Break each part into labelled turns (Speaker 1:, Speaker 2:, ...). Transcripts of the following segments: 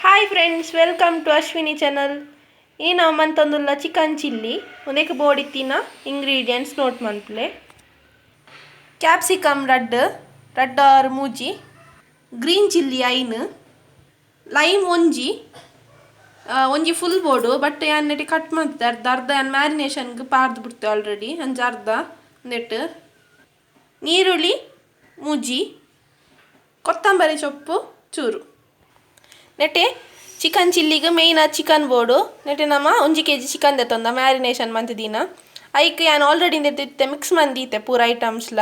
Speaker 1: Hi friends, welcome to Ashwini channel. ಈ ನಾವು ಮಂತಂದುಲ್ಲ ಚಿಕನ್ ಚಿಲ್ಲಿ ಒಂದಕ್ಕೆ ಬೋಡಿತ್ತಿನ ಇಂಗ್ರೀಡಿಯೆಂಟ್ಸ್ ನೋಟ್ ಮನ್ಪುಲೆ. ಕ್ಯಾಪ್ಸಿಕಮ್ ರಡ್ಡ್ ಆರ್ ಮೂಜಿ, ಗ್ರೀನ್ ಚಿಲ್ಲಿ ಐನ್, ಲೈಮ್ ಒಂಜಿ ಫುಲ್ ಬೋಡು ಬಟ್ ನೆಟ್ಟಿ ಕಟ್ ಮಾಡ್ತೆ ಅರ್ಧ ಮ್ಯಾರಿನೇಷನ್ಗೆ ಪಾರ್ದು ಬಿಡ್ತೆ ಆಲ್ರೆಡಿ ಅರ್ಧ ನೆಟ್ಟು, ನೀರುಳ್ಳಿ ಮೂಜಿ, ಕೊತ್ತಂಬರಿ ಸೊಪ್ಪು ಚೂರು. ನೆಟ್ಟೆ ಚಿಕನ್ ಚಿಲ್ಲಿಗೆ ಮೇಯ್ನ್ ಚಿಕನ್ ಬೋಡು ನೆಟ್ಟೆ ನಮ್ಮ 1 kg ಚಿಕನ್ ದೆತ್ತೊಂದ ಮ್ಯಾರಿನೇಷನ್ ಮಂತಿದ್ದೀನ ಐಕೆ ನಾನು ಆಲ್ರೆಡಿ ದೆತ್ತಿತ್ತೆ ಮಿಕ್ಸ್ ಮಂದೀತೆ ಪೂರ ಐಟಮ್ಸ್ಲ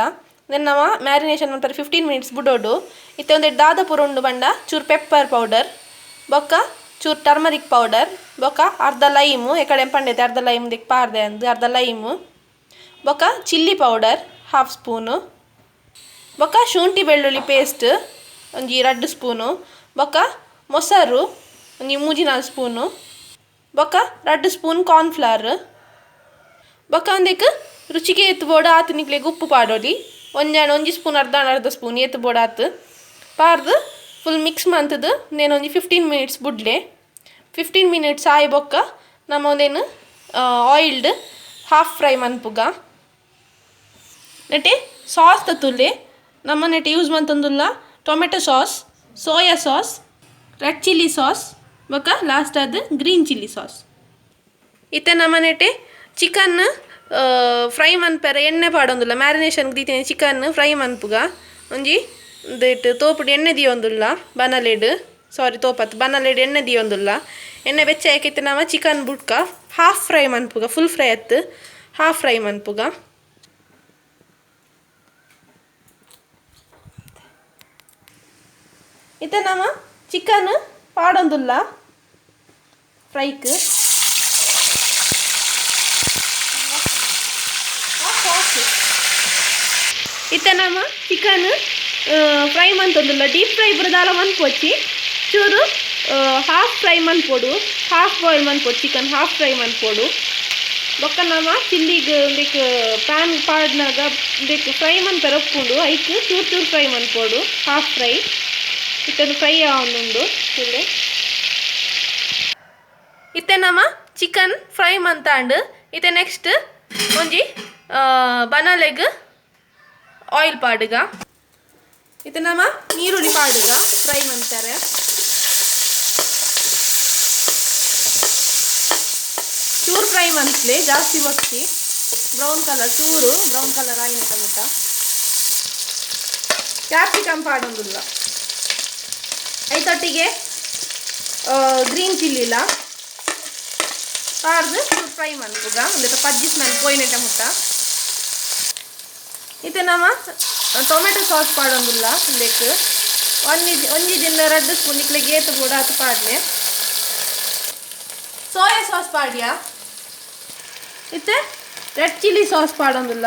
Speaker 1: ದೆನ್ ನಮ್ಮ ಮ್ಯಾರಿನೇಷನ್ ಮಾಡ್ತಾರೆ 15 minutes ಬಿಡೋಡು. ಇತ್ತೆ ಒಂದೆಟ್ಟು ದಾದ ಪೂರ ಉಂಡು ಬಂಡ ಚೂರು ಪೆಪ್ಪರ್ ಪೌಡರ್ ಬೊಕ್ಕ ಚೂರು ಟರ್ಮರಿಕ್ ಪೌಡರ್ ಬೊಕ್ಕ ಅರ್ಧ ಲೈಮು ಎಕಡೆ ಪಂಡೈತೆ ಅರ್ಧ ಲೈಮ್ ದಿಕ್ಕೆ ಪಾರ್ದೆ ಅಂದು ಅರ್ಧ ಲೈಮು ಬೊಕ್ಕ ಚಿಲ್ಲಿ ಪೌಡರ್ 1/2 ಸ್ಪೂನು ಬೊಕ್ಕ ಶುಂಠಿ ಬೆಳ್ಳುಳ್ಳಿ ಪೇಸ್ಟ್ ಒಂಜಿ 2 ಸ್ಪೂನು ಬೊಕ್ಕ ಮೊಸರು ಒಂಜಿ 3-4 ಸ್ಪೂನು ಬೊಕ್ಕ 2 ಸ್ಪೂನ್ ಕಾರ್ನ್ಫ್ಲವರ್ ಬೊಕ್ಕ ಒಂದಕ್ಕೆ ರುಚಿಗೆ ಎತ್ತು ಬೋಡ ಆತು ನಿಕ್ಲೆಗೆ ಉಪ್ಪು ಪಾಡೋಡಿ ಒಂಜಿ ಸ್ಪೂನ್ ಅರ್ಧ ಸ್ಪೂನ್ ಎತ್ತು ಬೋಡ ಆತು ಪಾರ್ದು ಫುಲ್ ಮಿಕ್ಸ್ ಮಂತದ್ದು ನೇನು ಒಂಜಿ 15 minutes ಬಿಡ್ಲೆ. 15 minutes ಆಯ್ ಬೊಕ್ಕ ನಮ್ಮ ಒಂದೇನು ಆಯಿಲ್ಡ್ ಹಾಫ್ ಫ್ರೈ ಮನ್ಪುಗ. ನೆಟ್ಟೆ ಸಾಸ್ ತತ್ತುಲ್ಲೆ ನಮ್ಮ ನೆಟ್ಟೆ ಯೂಸ್ ಮಂತಂದುಲ್ಲ tomato sauce, soya sauce, red chilli sauce ಬೊಕ್ಕ ಲಾಸ್ಟ್ ಅದು ಗ್ರೀನ್ ಚಿಲ್ಲಿ ಸಾಸ್. ಇತ್ತೆ ನಮ್ಮ ನೆಟ್ಟೆ ಚಿಕನ್ ಫ್ರೈ ಮನ್ಪೆರ ಎಣ್ಣೆ ಪಾಡೊಂದುಲ್ಲ ಮ್ಯಾರಿನೇಷನ್ಗೆ ದೀತೇನೆ ಚಿಕನ್ ಫ್ರೈ ಮನ್ಪುಗ ಒಂಜಿ ದೇಟ್ ತೋಪುಡು ಎಣ್ಣೆ ದಿಯೊಂದುಲ್ಲ ಬನಲೆಡ್ ಎಣ್ಣೆ ದಿಯೊಂದುಲ್ಲ ಎಣ್ಣೆ ಬೆಚ್ಚ ಯಾಕಿತ್ತೆ ನಮ್ಮ ಚಿಕನ್ ಬುಡ್ಕ ಹಾಫ್ ಫ್ರೈ ಮನ್ಪುಗ ಫುಲ್ ಫ್ರೈ ಅತ್ತು ಹಾಫ್ ಫ್ರೈ ಮನ್ಪುಗ. ಇತ್ತೆ ನಮ್ಮ ಚಿಕನ್ ಪಾಡೊಂದುಲ್ಲ ಫ್ರೈಕ್ ಇತ್ತೆ ನಮ್ಮ ಚಿಕನ್ ಫ್ರೈ ಮಂತೊಂದುಲ್ಲ ಡೀಪ್ ಫ್ರೈ ಬುರದಾಲ ಮನ್ಪೊಚ್ಚಿ ಚೂರು ಹಾಫ್ ಫ್ರೈ ಮನ್ಪೊಡು ಹಾಫ್ ಬಾಯ್ಲ್ ಮನ್ಪೊಡು ಚಿಕನ್ ಹಾಫ್ ಫ್ರೈ ಮನ್ಪೊಡು ಬೊಕ್ಕ ನಮ್ಮ ಚಿಲ್ಲಿಗೆ ಒಂದಕ್ಕೆ ಪ್ಯಾನ್ ಪಾಡ್ನಾಗ ಒಂದಕ್ಕೆ ಫ್ರೈ ಮನ್ಪೆರ ಉಪ್ಪುಂಡು ಐಕ್ ಚೂರು ಫ್ರೈ ಮನ್ಪೊಡು ಹಾಫ್ ಫ್ರೈ ಇತ್ತದು ಫ್ರೈ ಆವೊಂದುಂಡು ಚಿಲ್ಲಿ. ಇತ್ತೆ ನಮ್ಮ ಚಿಕನ್ ಫ್ರೈ ಮಂತಾಂಡು ಇತ್ತೆ ನೆಕ್ಸ್ಟ್ ಒಂಜಿ ಬನಲೆಗ್ ಆಯಿಲ್ ಪಾಡುಗ ಇತ್ತೆ ನಮ್ಮ ನೀರುಳ್ಳಿ ಪಾಡುಗ ಫ್ರೈ ಮಂತಾರೆ ಚೂರು ಫ್ರೈ ಮಂತ್ಲೆ ಜಾಸ್ತಿ ಒತ್ತಿ ಬ್ರೌನ್ ಕಲರ್ ಆಯಿನ tomato capsicum ಪಾಡೊಂದುಲ್ಲ ಐತೊಟ್ಟಿಗೆ green ಚಿಲ್ಲಿಲ ಪಾರ್ದು fry ಮನ್ಪುಗ ಒಂದೆತ ಪಜ್ಜಿ smell ಪೋಯಿನೆಟ ಮುಟ್ಟ. ಇತ್ತೆ ನಮ್ಮ ಟೊಮೆಟೊ ಸಾಸ್ ಪಾಡೊಂದುಲ್ಲ ಲೆಕ್ ಒಂಜಿ ದಿನ 2 ಸ್ಪೂನ್ ಇಕ್ಲೆ ಗೇತು ಕೂಡ ಅದು ಪಾಡ್ಲೆ. ಸೋಯಾ ಸಾಸ್ ಪಾಡ್ಯ ಇತ್ತೆ ರೆಡ್ ಚಿಲ್ಲಿ ಸಾಸ್ ಪಾಡೊಂದುಲ್ಲ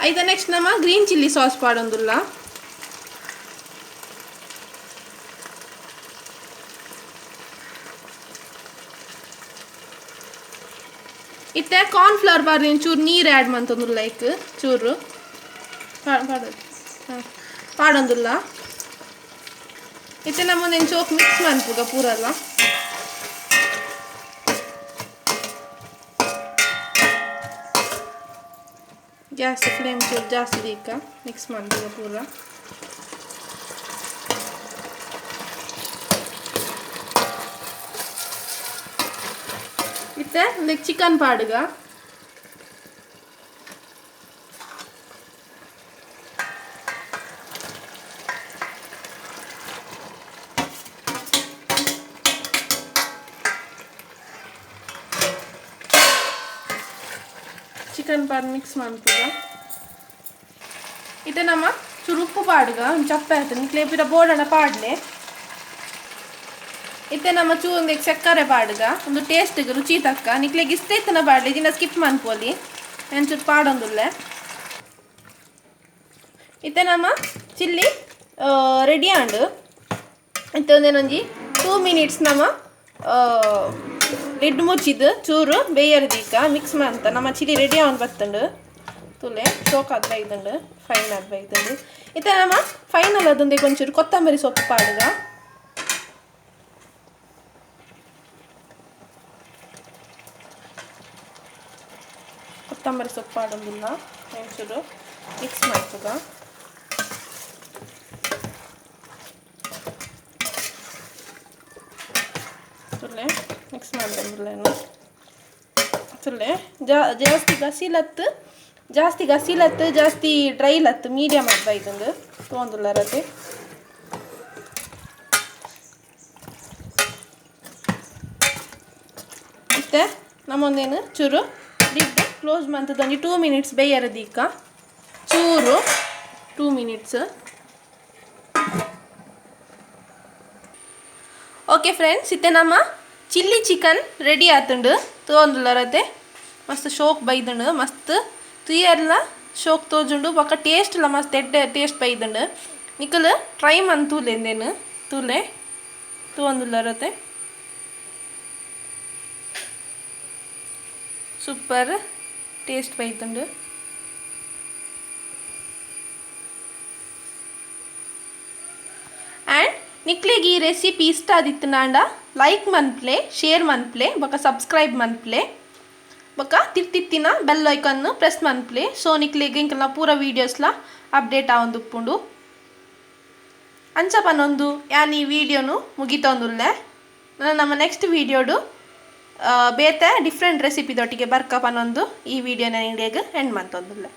Speaker 1: ಐತ ನೆಕ್ಸ್ಟ್ ನಮ್ಮ ಗ್ರೀನ್ ಚಿಲ್ಲಿ ಸಾಸ್ ಪಾಡೊಂದುಲ್ಲ ಇತ್ತೆ ಕಾರ್ನ್ಫ್ಲವರ್ ಪಾಡ್ದು ಚೂರು ನೀರು ಆ್ಯಡ್ ಮಂತೊಂದುಲ್ಲ ಲೈಕ್ ಚೂರು ಪಾಡೊಂದುಲ್ಲ ಇತ್ತೆ ನಮ್ಮೊಂದೇನು ಚೋಕ್ ಮಿಕ್ಸ್ ಮನ್ಪುಗ ಪೂರಲ್ಲ. ಗ್ಯಾಸ್ ಫ್ಲೇಮ್ ಚೂರು ಜಾಸ್ತಿ ದೀಕ ಮಿಕ್ಸ್ ಮಾಡ್ತೀಗ ಪೂರ. ಇತ್ತೆ ಒಂದಕ್ಕೆ ಚಿಕನ್ ಪಾಡುಗ ಚಿಕನ್ ಪಾಡು ಮಿಕ್ಸ್ ಮಾಡ್ತೀಗ. ಇತ್ತೆ ನಮ್ಮ ಚೂರು ಉಪ್ಪು ಪಾಡುಗ ಒಂದು ಚಪ್ಪೆ ಆಯ್ತು ನಿಕ್ಲೆ ಪಿರ ಬೋಡಣ ಪಾಡ್ಲೆ. ಇತ್ತೆ ನಮ್ಮ ಒಂದಕ್ಕೆ ಸಕ್ಕರೆ ಪಾಡುಗ ಒಂದು ಟೇಸ್ಟ್ಗೆ ರುಚಿ ತಕ್ಕ ನಿಕ್ಲೆಗೆ ಇಷ್ಟ ಇತ್ತನ ಪಾಡ್ಲಿ ಇದನ್ನ ಸ್ಕಿಪ್ ಮನ್ಪೋಲಿ ನಾನು ಚೂರು ಪಾಡೊಂದುಲ್ಲೆ. ಇತ್ತೆ ನಮ್ಮ ಚಿಲ್ಲಿ ರೆಡಿ ಆಂಡು ಇತ್ತೆ ಒಂದೇನೊಂಜಿ 2 minutes ನಮ್ಮ ಲಿಡ್ ಮುಚ್ಚಿದ್ದು ಚೂರು ಬೇಯರ್ದೀಕ ಮಿಕ್ಸ್ ಮಾಡ್ತ ನಮ್ಮ ಚಿಲಿ ರೆಡಿ ಅವನು ಬತ್ತಂಡು ತುಲೆ ಶೋಕ್ ಅದು ಬೈದಂಡು ಫೈನ್ ಅದು ಬೈದಂಡು ಇತ್ತೆ ನಮ್ಮ ಫೈನಲ್ ಅದೊಂದೇ ಕೊಂಚೂರು ಕೊತ್ತಂಬರಿ ಸೊಪ್ಪು ಪಾಡುಗ ಕೊತ್ತಂಬರಿ ಸೊಪ್ಪು ಪಾಡೋದಿಲ್ಲ ಒಂಚೂರು ಮಿಕ್ಸ್ ಮಾಡ್ತದ ತುಲೆ ಮಿಕ್ಸ್ ಮಾಡ್ದಂಗಿಲ್ಲೇನು ತುಲೆ ಜಾಸ್ತಿ ಗಸಿಲತ್ತು ಜಾಸ್ತಿ ಡ್ರೈಲತ್ತು ಮೀಡಿಯಮ್ ಅದು ಬೈದಂದು ತೊಗೊಂದುಲ್ಲ ರತೆ ಮತ್ತೆ ನಮ್ಮೊಂದೇನು ಚೂರು ಲಿಡ್ ಕ್ಲೋಸ್ ಮಾಡ್ತದಂಗೆ 2 ಮಿನಿಟ್ಸ್ ಬೇಯರದೀಕ ಚೂರು 2 ಮಿನಿಟ್ಸ್ ಓಕೆ ಫ್ರೆಂಡ್ಸ್ ಇತ್ತೆ ನಮ್ಮ ಚಿಲ್ಲಿ ಚಿಕನ್ ರೆಡಿ ಆತುಂಡು ತೊಗೊಂದುಲ್ಲರತೆ ಮಸ್ತ್ ಶೋಕ್ ಬೈದುಂಡು ಮಸ್ತ್ ತುಯರ್ಲ ಶೋಕ್ ತೋಜುಂಡು ಬೊಕ್ಕ ಟೇಸ್ಟ್ಲ ಮಸ್ತ್ ಎಡ್ಡೆ ಟೇಸ್ಟ್ ಬೈದುಂಡು ನಿಕಲ್ ಟ್ರೈ ಮಂತೂಲೆಂದೇನು ತೂಲೆ ತೊಗೊಂದುಲ್ಲರತೆ ಸೂಪರ್ ಟೇಸ್ಟ್ ಬೈದುಂಡು ಆ್ಯಂಡ್ ನಿಕ್ಲೆಗೆ ಈ ರೆಸಿಪಿ ಇಷ್ಟ ಆದಿತ್ತು ನಾಂಡ ಲೈಕ್ ಮನ್ಪ್ಲೆ ಶೇರ್ ಮನ್ಪ್ಲೆ ಬೊಕ್ಕ ಸಬ್ಸ್ಕ್ರೈಬ್ ಮನ್ಪ್ಲೆ ಬೊಕ್ಕ ತಿರ್ತಿತ್ತಿನ ಬೆಲ್ ಐಕನ್ನು ಪ್ರೆಸ್ ಮನ್ಪ್ಲೆ ಸೊ ನಿಕ್ಲೆಗೆ ಇಂಕಲ್ನ ಪೂರ ವೀಡಿಯೋಸ್ಲ ಅಪ್ಡೇಟ್ ಆವೊಂದುಪ್ಪುಂಡು ಅಂಚ ಪನ್ನೊಂದು ಯಾನ್ ಈ ವಿಡಿಯೋನು ಮುಗಿತೊಂದುಲ್ಲೆ ನಮ್ಮ ನೆಕ್ಸ್ಟ್ ವಿಡಿಯೋಡು ಬೇತೆ ಡಿಫ್ರೆಂಟ್ ರೆಸಿಪಿದೊಟ್ಟಿಗೆ ಬರ್ಕ ಪನ್ನೊಂದು ಈ ವಿಡಿಯೋನ ಇಂಡಿಯಾಗ ಎಂಡ್ ಮಂತೊಂದುಲ್ಲೆ.